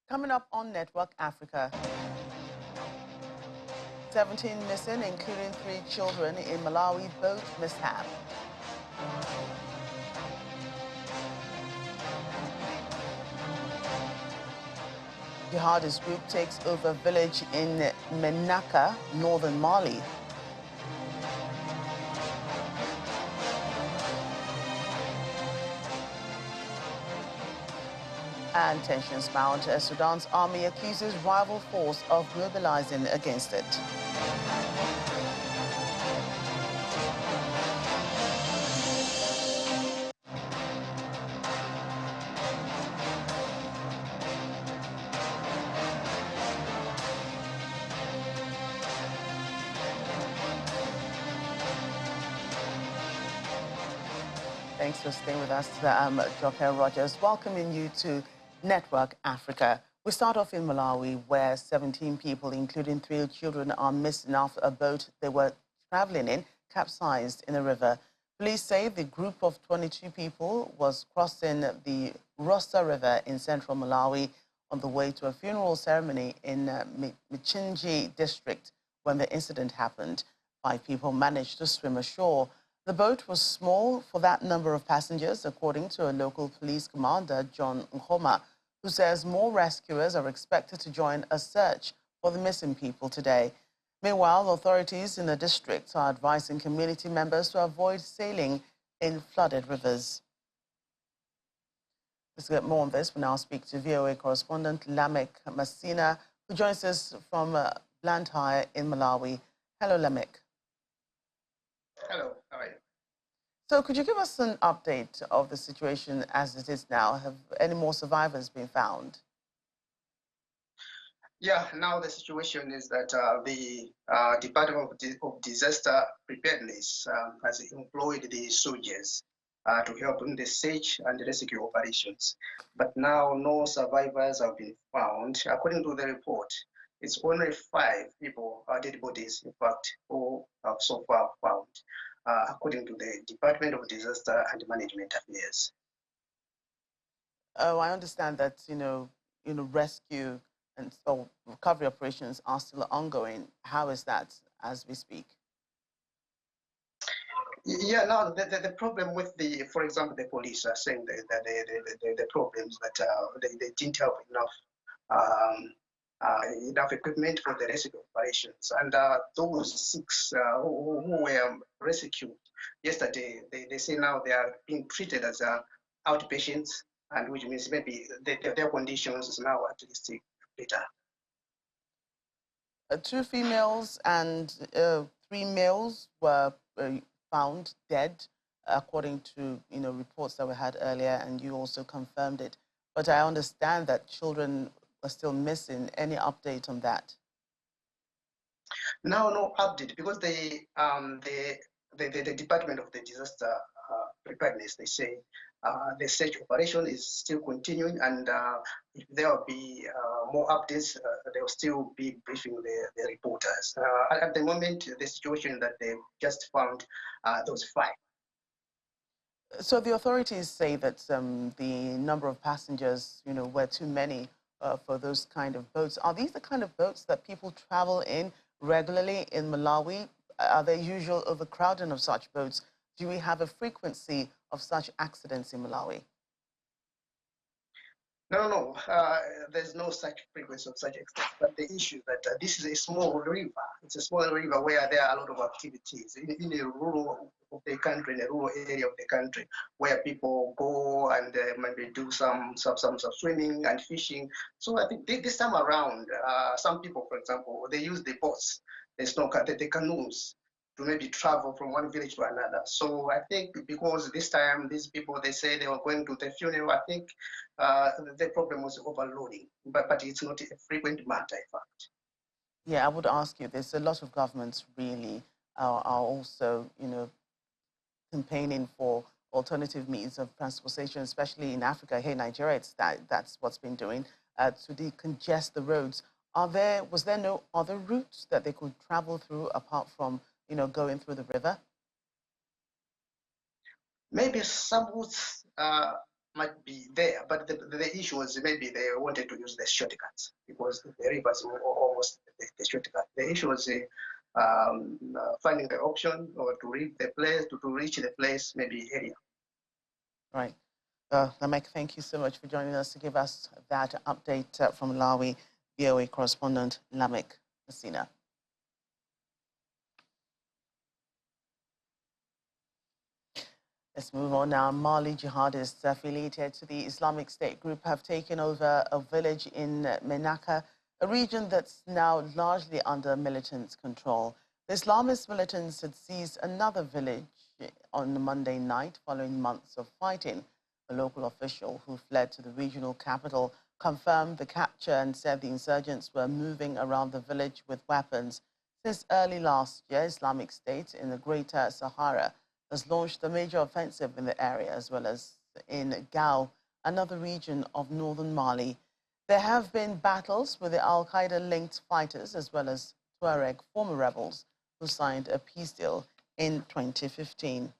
Coming up on Network Africa, 17 missing, including 3 children in Malawi boat mishap. Jihadist group takes over village in Menaka, northern Mali. And tensions mount as Sudan's army accuses rival force of mobilizing against it. Thanks for staying with us. Joke Rogers, welcoming you to Network Africa. We start off in Malawi, where 17 people, including 3 children, are missing after a boat they were traveling in capsized in a river. Police say the group of 22 people was crossing the Rusa River in central Malawi on the way to a funeral ceremony in Michinji district when the incident happened. 5 people managed to swim ashore. The boat was small for that number of passengers, according to a local police commander, John Nkoma, who says more rescuers are expected to join a search for the missing people today. Meanwhile, authorities in the district are advising community members to avoid sailing in flooded rivers. Let's get more on this. We now speak to VOA correspondent Lamek Masina, who joins us from Blantyre in Malawi. Hello, Lamek. Hello, how are you? So could you give us an update of the situation as it is now? Have any more survivors been found? Yeah, now the situation is that the Department of Disaster Preparedness has employed the soldiers to help in the search and rescue operations. But now no survivors have been found. According to the report, it's only 5 people, dead bodies, in fact, who have so far found, according to the Department of Disaster and Management Affairs. Oh, I understand that, rescue and recovery operations are still ongoing. How is that as we speak? Yeah, no, the problem with for example, the police are saying that the problems that they didn't have enough equipment for the rescue operations. And those 6 who were rescued yesterday, they say now they are being treated as outpatients, and which means maybe their conditions is now at least better. 2 females and 3 males were found dead, according to reports that we had earlier, and you also confirmed it. But I understand that children are still missing. Any update on that? No update, because the Department of the Disaster Preparedness, they say the search operation is still continuing, and if there will be more updates, they will still be briefing the reporters. At the moment, the situation that they just found those 5. So the authorities say that the number of passengers, were too many for those kind of boats. Are these the kind of boats that people travel in regularly in Malawi? Are there usual overcrowding of such boats? Do we have a frequency of such accidents in Malawi? No. There's no such frequency of such extent. But the issue is that this is a small river. It's a small river where there are a lot of activities in the rural of the country, in the rural area of the country, where people go and maybe do some swimming and fishing. So I think this time around, some people, for example, they use the boats, the canoes, to maybe travel from one village to another. So I think because this time these people, they say they were going to the funeral, I think the problem was overloading, but it's not a frequent matter, in fact. Yeah, I would ask you this. A lot of governments really are also, campaigning for alternative means of transportation, especially in Africa. Here in Nigeria, that's what's been doing to decongest the roads. Was there no other routes that they could travel through apart from, going through the river? Maybe some routes might be there, but the issue was maybe they wanted to use the shortcuts because the rivers were almost the shortcut. The issue was finding the option or to reach the place, to reach the place maybe area. Right. Lamek, thank you so much for joining us to give us that update from Malawi, VOA correspondent Lamek Messina. Let's move on now. Mali jihadists affiliated to the Islamic State group have taken over a village in Menaka, a region that's now largely under militant control. The Islamist militants had seized another village on Monday night following months of fighting. A local official who fled to the regional capital confirmed the capture and said the insurgents were moving around the village with weapons. Since early last year, Islamic State in the Greater Sahara has launched a major offensive in the area, as well as in Gao, another region of northern Mali. There have been battles with the al-Qaeda-linked fighters, as well as Tuareg former rebels who signed a peace deal in 2015.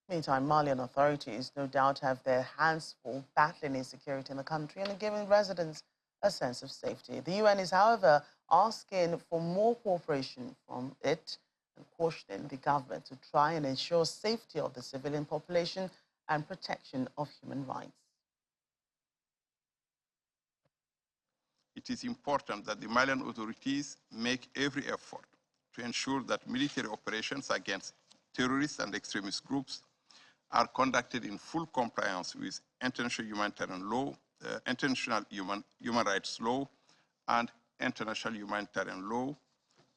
Meantime, Malian authorities no doubt have their hands full battling insecurity in the country and giving residents a sense of safety. The UN is, however, asking for more cooperation from it and cautioning the government to try and ensure safety of the civilian population and protection of human rights. It is important that the Malian authorities make every effort to ensure that military operations against terrorists and extremist groups are conducted in full compliance with international humanitarian law, international human rights law, and international humanitarian law,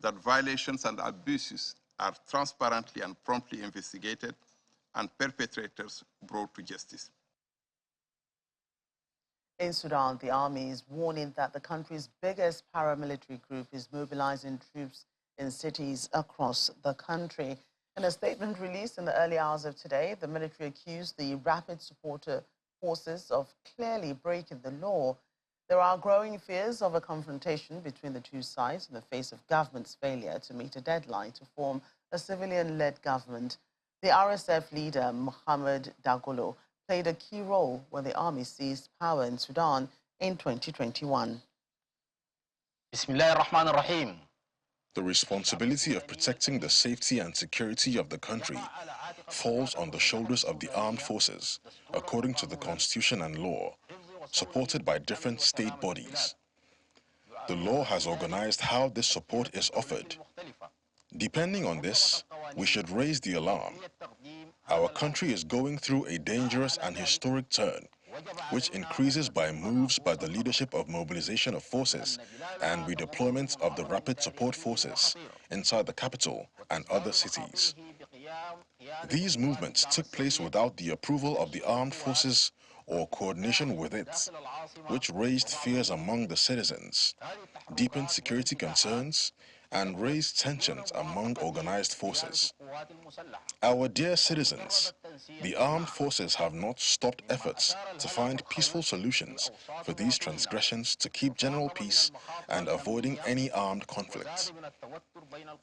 that violations and abuses are transparently and promptly investigated and perpetrators brought to justice. In Sudan, the army is warning that the country's biggest paramilitary group is mobilizing troops in cities across the country. In a statement released in the early hours of today, the military accused the rapid supporter forces of clearly breaking the law. There are growing fears of a confrontation between the two sides in the face of government's failure to meet a deadline to form a civilian-led government. The RSF leader, Mohamed Dagolo, played a key role when the army seized power in Sudan in 2021. The responsibility of protecting the safety and security of the country falls on the shoulders of the armed forces, according to the constitution and law, supported by different state bodies. The law has organized how this support is offered. Depending on this, we should raise the alarm. Our country is going through a dangerous and historic turn, which increases by moves by the leadership of mobilization of forces and redeployment of the rapid support forces inside the capital and other cities. These movements took place without the approval of the armed forces or coordination with it, which raised fears among the citizens, deepened security concerns, and raised tensions among organized forces. Our dear citizens, the armed forces have not stopped efforts to find peaceful solutions for these transgressions to keep general peace and avoiding any armed conflicts.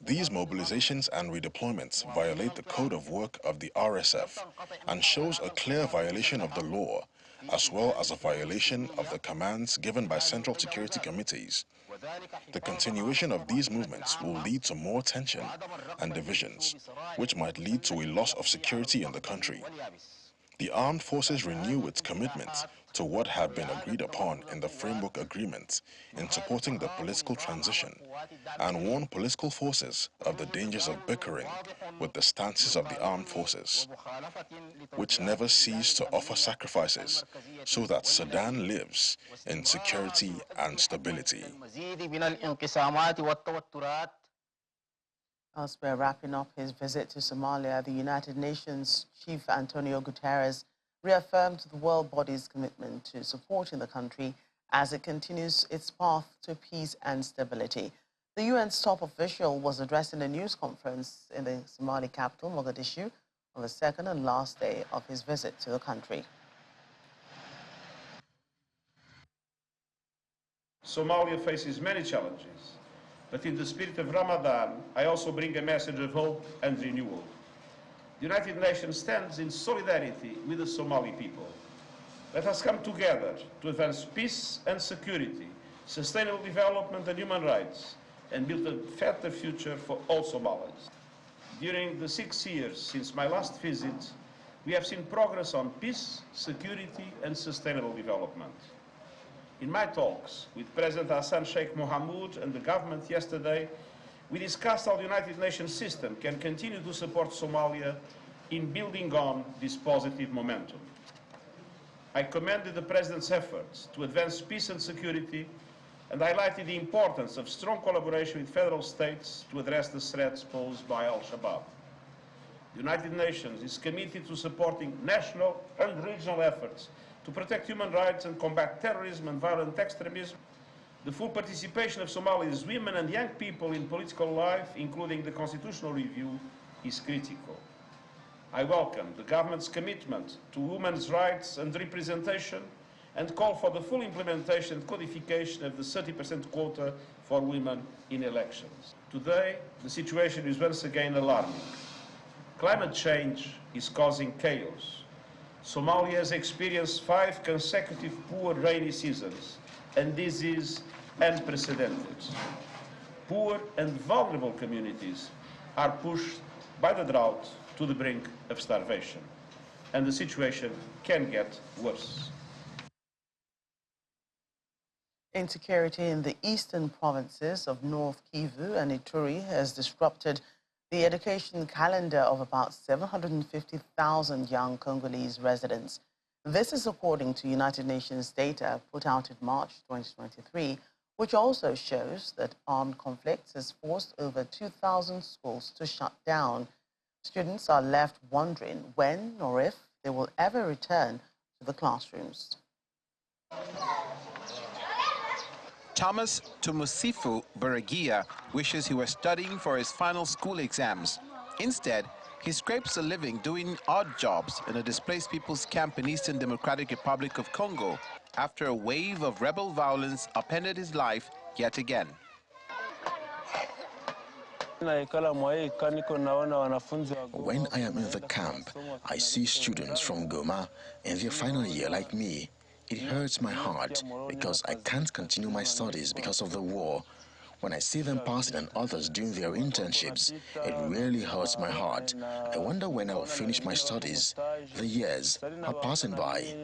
These mobilizations and redeployments violate the code of work of the RSF and shows a clear violation of the law, as well as a violation of the commands given by Central Security Committees. The continuation of these movements will lead to more tension and divisions, which might lead to a loss of security in the country. The armed forces renew its commitment to what had been agreed upon in the framework agreement in supporting the political transition and warn political forces of the dangers of bickering with the stances of the armed forces, which never cease to offer sacrifices so that Sudan lives in security and stability. Elsewhere, wrapping up his visit to Somalia, the United Nations Chief Antonio Guterres reaffirmed the world body's commitment to supporting the country as it continues its path to peace and stability. The UN's top official was addressing a news conference in the Somali capital, Mogadishu, on the second and last day of his visit to the country. Somalia faces many challenges, but in the spirit of Ramadan, I also bring a message of hope and renewal. The United Nations stands in solidarity with the Somali people. Let us come together to advance peace and security, sustainable development and human rights, and build a better future for all Somalis. During the 6 years since my last visit, we have seen progress on peace, security, and sustainable development. In my talks with President Hassan Sheikh Mohamud and the government yesterday, we discussed how the United Nations system can continue to support Somalia in building on this positive momentum. I commended the President's efforts to advance peace and security and highlighted the importance of strong collaboration with federal states to address the threats posed by Al-Shabaab. The United Nations is committed to supporting national and regional efforts to protect human rights and combat terrorism and violent extremism. The full participation of Somalia's women and young people in political life, including the constitutional review, is critical. I welcome the government's commitment to women's rights and representation and call for the full implementation and codification of the 30% quota for women in elections. Today, the situation is once again alarming. Climate change is causing chaos. Somalia has experienced 5 consecutive poor rainy seasons, and this is unprecedented. Poor and vulnerable communities are pushed by the drought to the brink of starvation, and the situation can get worse. Insecurity in the eastern provinces of North Kivu and Ituri has disrupted the education calendar of about 750,000 young Congolese residents. This is according to United Nations data put out in March 2023, which also shows that armed conflicts has forced over 2,000 schools to shut down. Students are left wondering when or if they will ever return to the classrooms. Thomas Tumusifu Baragia wishes he was studying for his final school exams. Instead, he scrapes a living doing odd jobs in a displaced people's camp in Eastern Democratic Republic of Congo after a wave of rebel violence upended his life yet again. When I am in the camp, I see students from Goma in their final year like me. It hurts my heart because I can't continue my studies because of the war. When I see them passing and others doing their internships, it really hurts my heart. I wonder when I will finish my studies. The years are passing by.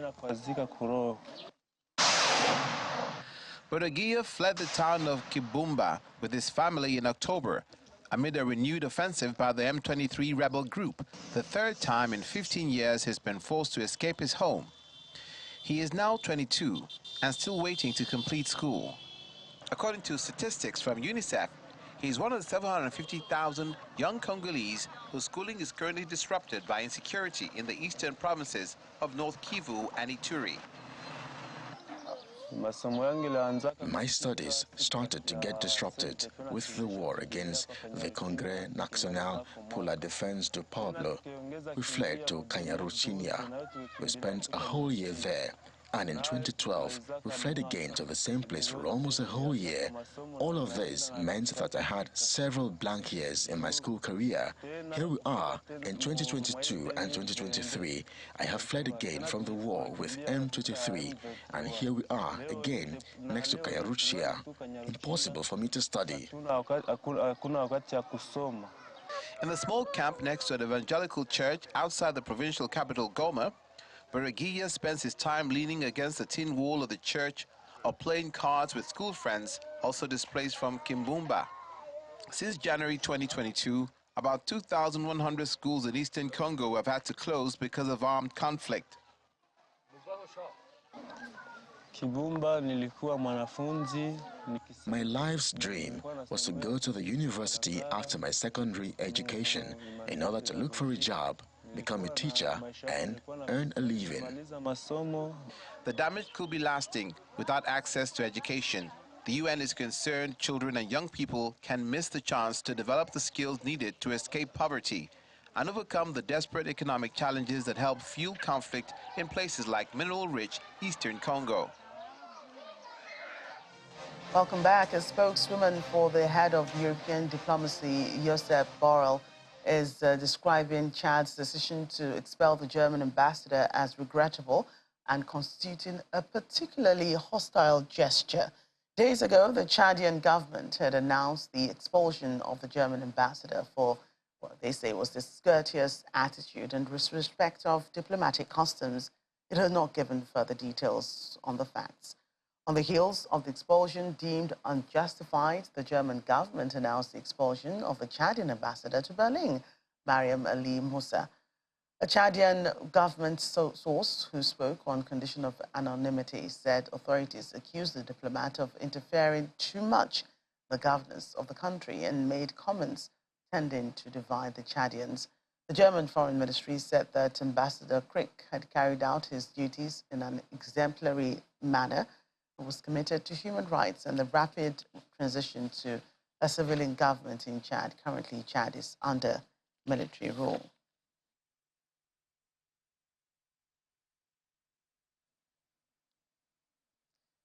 Baragia fled the town of Kibumba with his family in October amid a renewed offensive by the M23 rebel group, the 3rd time in 15 years he's been forced to escape his home. He is now 22 and still waiting to complete school. According to statistics from UNICEF, he is one of the 750,000 young Congolese whose schooling is currently disrupted by insecurity in the eastern provinces of North Kivu and Ituri. My studies started to get disrupted with the war against the Congrès National pour la Défense du Peuple. We fled to Kanyaruchinya. We spent a whole year there. And in 2012, we fled again to the same place for almost a whole year. All of this meant that I had several blank years in my school career. Here we are in 2022 and 2023. I have fled again from the war with M23, and here we are again next to Kayaruchia. Impossible for me to study. In the small camp next to an evangelical church outside the provincial capital Goma, Baragia spends his time leaning against the tin wall of the church or playing cards with school friends, also displaced from Kimbumba. Since January 2022, about 2,100 schools in eastern Congo have had to close because of armed conflict. My life's dream was to go to the university after my secondary education in order to look for a job, become a teacher, and earn a living. The damage could be lasting without access to education. The UN is concerned children and young people can miss the chance to develop the skills needed to escape poverty and overcome the desperate economic challenges that help fuel conflict in places like mineral-rich eastern Congo. Welcome back. A spokeswoman for the head of European diplomacy, Josep Borrell, is describing Chad's decision to expel the German ambassador as regrettable and constituting a particularly hostile gesture. Days ago, the Chadian government had announced the expulsion of the German ambassador for what they say was discourteous attitude and disrespect of diplomatic customs. It had not given further details on the facts. On the heels of the expulsion deemed unjustified, the German government announced the expulsion of the Chadian ambassador to Berlin, Mariam Ali Musa. A Chadian government source who spoke on condition of anonymity said authorities accused the diplomat of interfering too much in the governance of the country and made comments tending to divide the Chadians. The German Foreign Ministry said that Ambassador Crick had carried out his duties in an exemplary manner and was committed to human rights and the rapid transition to a civilian government in Chad. Currently, Chad is under military rule.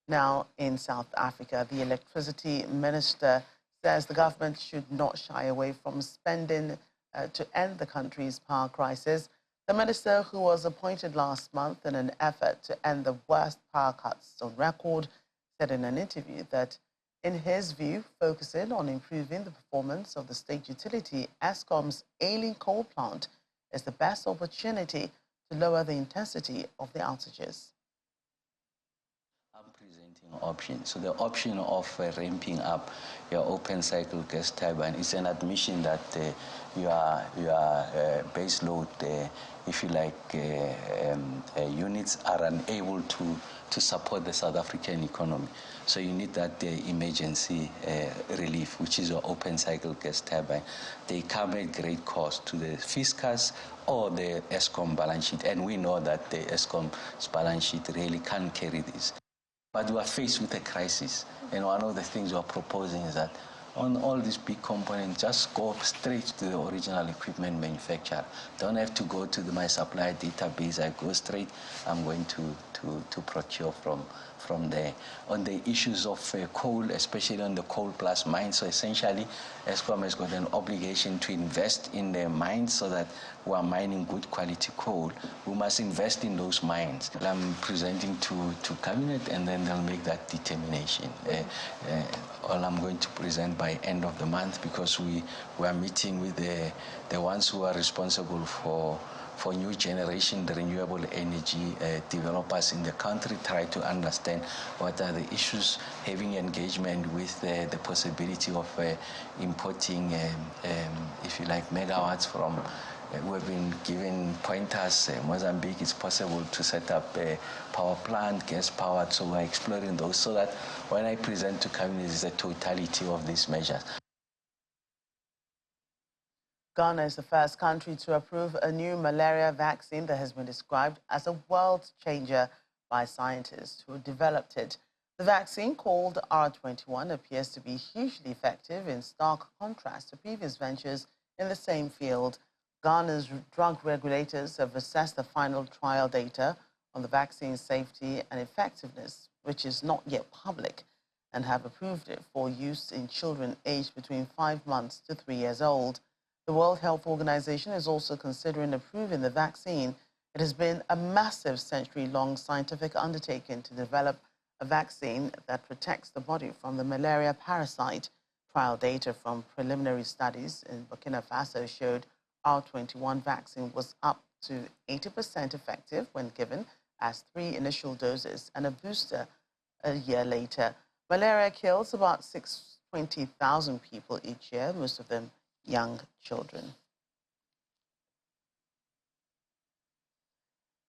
Now, in South Africa, the electricity minister says the government should not shy away from spending to end the country's power crisis. The minister, who was appointed last month in an effort to end the worst power cuts on record, said in an interview that, in his view, focusing on improving the performance of the state utility, Eskom's ailing coal plant, is the best opportunity to lower the intensity of the outages. Option. So the option of ramping up your open cycle gas turbine is an admission that your base load, if you like, units are unable to support the South African economy. So you need that emergency relief, which is your open cycle gas turbine. They come at great cost to the fiscus or the Eskom balance sheet, and we know that the Eskom's balance sheet really can't carry this. But we are faced with a crisis, and one of the things we are proposing is that on all these big components, just go straight to the original equipment manufacturer. Don't have to go to my supplier database. I go straight, I'm going to procure from there. On the issues of coal, especially on the coal plus mines, so essentially Eskom has got an obligation to invest in the mines so that we are mining good quality coal. We must invest in those mines. I'm presenting to Cabinet, and then they'll make that determination. All I'm going to present by end of the month, because we are meeting with the ones who are responsible for new generation, the renewable energy developers in the country, try to understand what are the issues, having engagement with the possibility of importing, if you like, megawatts from. We've been given pointers. Mozambique, it's possible to set up a power plant, gas powered, so we're exploring those so that when I present to Cabinet, it's the totality of these measures. Ghana is the first country to approve a new malaria vaccine that has been described as a world changer by scientists who developed it. The vaccine, called R21, appears to be hugely effective, in stark contrast to previous ventures in the same field. Ghana's drug regulators have assessed the final trial data on the vaccine's safety and effectiveness, which is not yet public, and have approved it for use in children aged between 5 months to 3 years old. The World Health Organization is also considering approving the vaccine. It has been a massive century-long scientific undertaking to develop a vaccine that protects the body from the malaria parasite. Trial data from preliminary studies in Burkina Faso showed R21 vaccine was up to 80% effective when given as 3 initial doses and a booster a year later. Malaria kills about 620,000 people each year, most of them young children.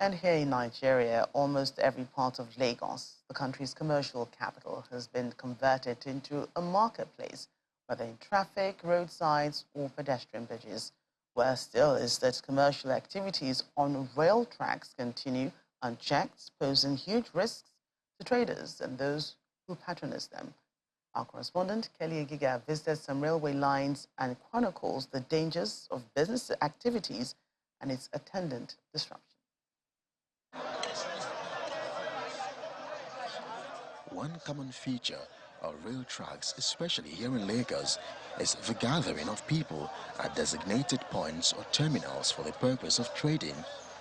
And here in Nigeria, almost every part of Lagos, the country's commercial capital, has been converted into a marketplace, whether in traffic, roadsides, or pedestrian bridges. Worse still is that commercial activities on rail tracks continue unchecked, posing huge risks to traders and those who patronize them. Our correspondent, Kelly Egiga, visited some railway lines and chronicles the dangers of business activities and its attendant disruption. One common feature or rail tracks, especially here in Lagos, is the gathering of people at designated points or terminals for the purpose of trading,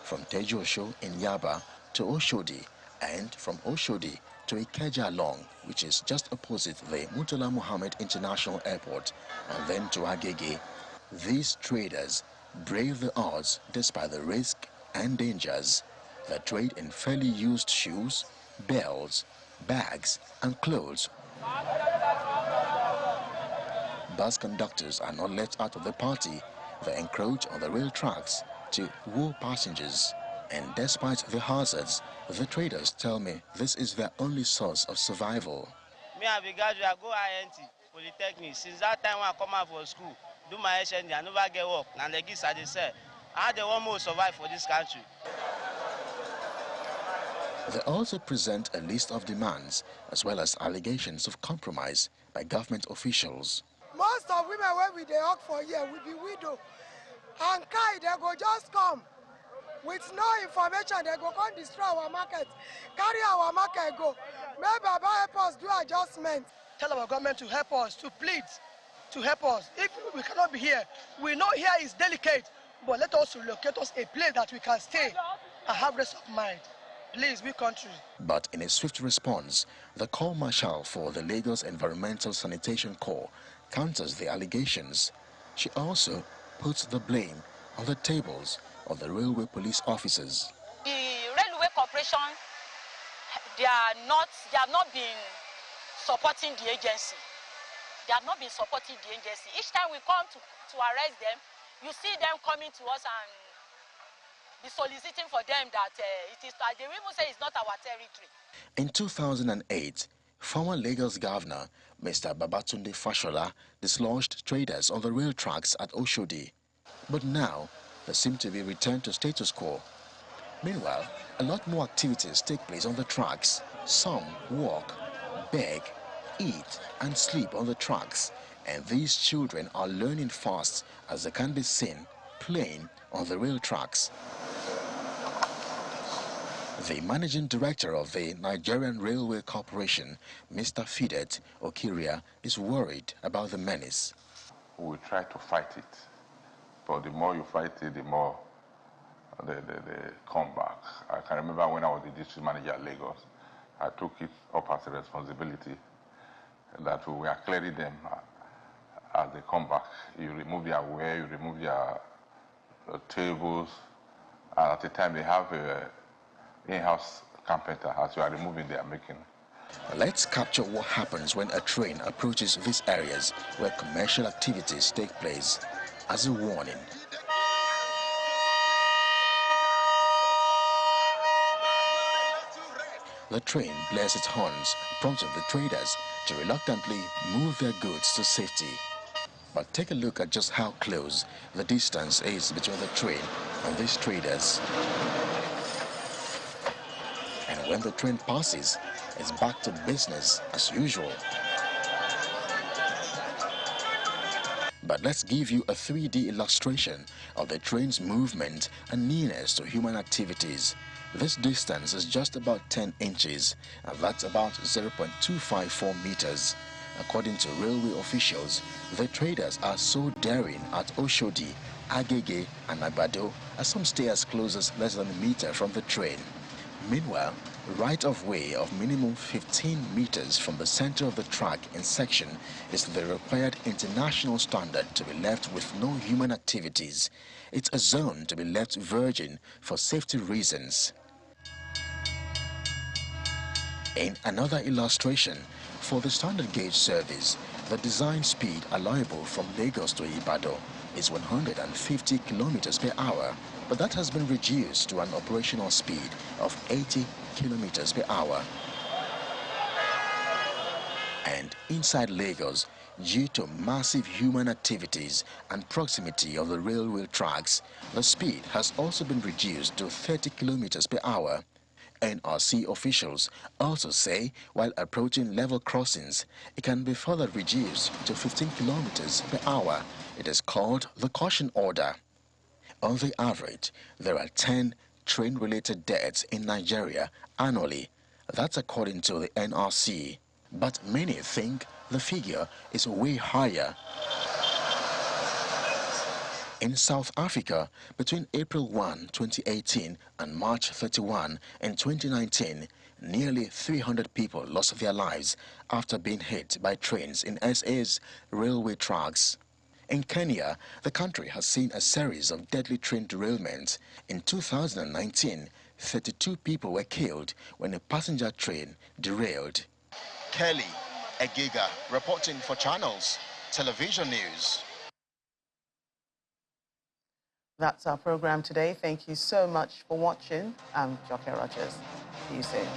from Tejosho in Yaba to Oshodi, and from Oshodi to Ikeja Long, which is just opposite the Murtala Muhammad International Airport, and then to Agege. These traders brave the odds despite the risk and dangers. They trade in fairly used shoes, belts, bags, and clothes. Bus conductors are not left out of the party. They encroach on the rail tracks to woo passengers. And despite the hazards, the traders tell me this is their only source of survival. Me, I be graduate, I go INT, Polytechnic. Since that time when I come out for school, do my HND, I never get work. And the kids, they say, how they want more survive for this country. They also present a list of demands as well as allegations of compromise by government officials. Most of women when we dey work for here will be widow. And Kai, they go just come. With no information, they go come destroy our market. Carry our market go. Maybe Baba help us do adjustment. Tell our government to help us, to plead, to help us. If we cannot be here, we know here is delicate, but let us relocate us a place that we can stay and have rest of mind. Please, we country. But in a swift response, the Corps Marshal for the Lagos Environmental Sanitation Corps counters the allegations. She also puts the blame on the tables of the railway police officers. The Railway Corporation, they have not been supporting the agency. They have not been supporting the agency. Each time we come to arrest them, you see them coming to us and be soliciting for them that it is, they even say it's not our territory. In 2008, former Lagos Governor Mr. Babatunde Fashola dislodged traders on the rail tracks at Oshodi. But now, they seem to be returned to status quo. Meanwhile, a lot more activities take place on the tracks. Some walk, beg, eat and sleep on the tracks. And these children are learning fast as they can be seen playing on the rail tracks. The managing director of the Nigerian Railway Corporation, Mr. Fidet Okiria, is worried about the menace. We try to fight it, but the more you fight it, the more they come back. I can remember when I was the district manager at Lagos, I took it up as a responsibility that we were clearing them as they come back. You remove their wear, you remove their tables, and at the time they have a in-house carpenter as you are removing their making. Let's capture what happens when a train approaches these areas where commercial activities take place as a warning. The train blares its horns, prompting the traders to reluctantly move their goods to safety. But take a look at just how close the distance is between the train and these traders. And when the train passes, it's back to business as usual. But let's give you a 3D illustration of the train's movement and nearness to human activities. This distance is just about 10 inches, and that's about 0.254 meters. According to railway officials, the traders are so daring at Oshodi, Agege, and Agbado, as some stay as close as less than a meter from the train. Meanwhile, right-of-way of minimum 15 meters from the center of the track in section is the required international standard to be left with no human activities. It's a zone to be left virgin for safety reasons. In another illustration, for the standard gauge service, the design speed allowable from Lagos to Ibadan is 150 kilometers per hour, but that has been reduced to an operational speed of 80 kilometers per hour. And inside Lagos, due to massive human activities and proximity of the railway tracks, the speed has also been reduced to 30 kilometers per hour. NRC officials also say while approaching level crossings, it can be further reduced to 15 kilometers per hour. It is called the caution order. On the average, there are 10 train-related deaths in Nigeria annually. That's according to the NRC. But many think the figure is way higher. In South Africa, between April 1, 2018 and March 31 in 2019, nearly 300 people lost their lives after being hit by trains in SA's railway tracks. In Kenya, the country has seen a series of deadly train derailments. In 2019, 32 people were killed when a passenger train derailed. Kelly Egiga reporting for Channels Television News. That's our program today. Thank you so much for watching. I'm Joke Rogers. See you soon.